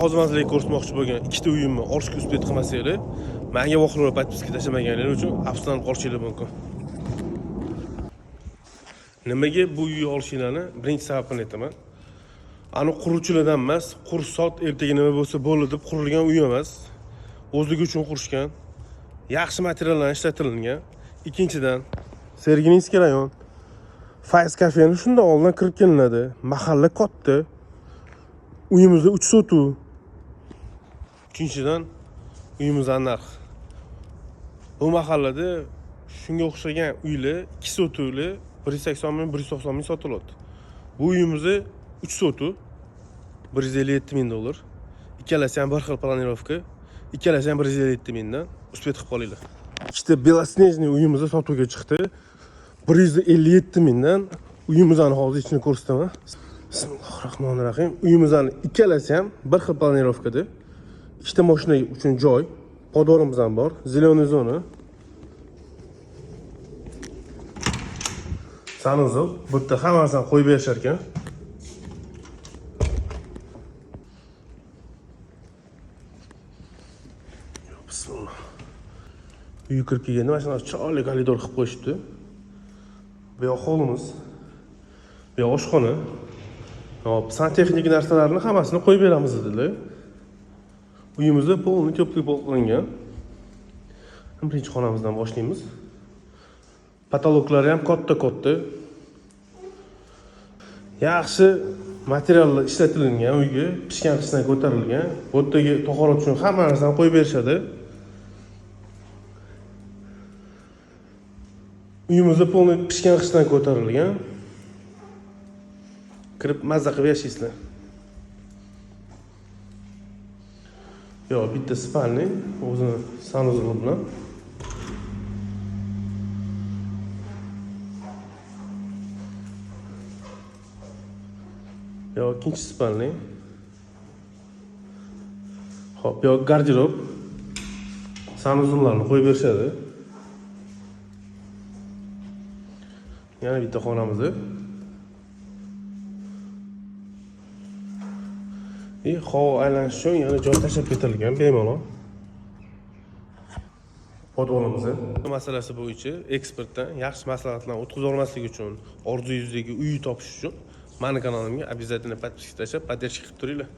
Hozirmazlik ko'rsatmoqchi bo'lgan ikkita uyimni olishga uspet qilmasanglar, menga voqealar podpiska tashlamaganlar uchun afsuslanib qolishingiz mumkin. Nimaga bu uyni olishinglarni birinchi sababini aytaman. Ani quruvchilardan emas, qurish soat ertaga nima bo'lsa bo'ldi deb qurilgan uy emas. O'zligi uchun qurishgan, yaxshi materiallar ishlatilgan. Ikkinchidan, Sergelinskiy rayon Fayz kafeni shunda oldin kirib kelinadi. Mahalla katta. Uyimizda 3 sotuv. Uchinchidan, uyimizning narxi. Bu mahallada shunga o'xshagan uylar 2 sotuvli 180 ming, 190 ming sotiladi. Bu uyimizda 3 sotuv 157 ming dollar. Ikkalasi ham bir xil planirovka. Ikkalasi ham 157 mingdan uspet qilib qolinglar. Ikkita belosnejniy uyimizda sotuvga chiqdi. 157 mingdan uyimizning hozir ichini ko'rsataman. Bismillahirrohmanirrohim. Uyimizning ikkalasi ham bir xil planirovkada. Ikkita mashina uchun joy, podorimiz ham bor, zelenaye zona. Sanuzel, bu yerda hammasini qo'yib berishar ekan. Bismillah. Uyga kirib kelganda mana shunday chiroyli koridor qilib qo'yishibdi. Bu yoq hovlimiz. Bu yoq oshxona. Hop, santexnik narsalarni hammasini qo'yib beramiz dedilar. Uyimizda polni ko'plik qilingan. Birinchi xonamizdan boshlaymiz. Patologlari ham katta-katta. Yaxshi materiallar ishlatilgan uyga, pishgan qishdan ko'tarilgan. Bu yerdagi tahorat uchun hamma narsani qo'yib berishadi. Uyimizda polni pishgan qishdan ko'tarilgan. Kirib mazza qilib yashaysizlar. Yo, bitta spalni o'zini sanuzli bilan. Yo, ikkinchi spalni. Hop, yo garderob. Sanuzlarni qo'yib berishadi. Yana bitta xonamiz. Havo aylanish uchun yana joy tashlab ketilgan bemalol. Podolimiz. Masalasi bo'yicha ekspertdan yaxshi maslahatlarni o'tkazib olmaslik uchun, orzungizdagi uyni topish uchun meni kanalimga обязательно подписка tashlab, поддержка qilib turinglar.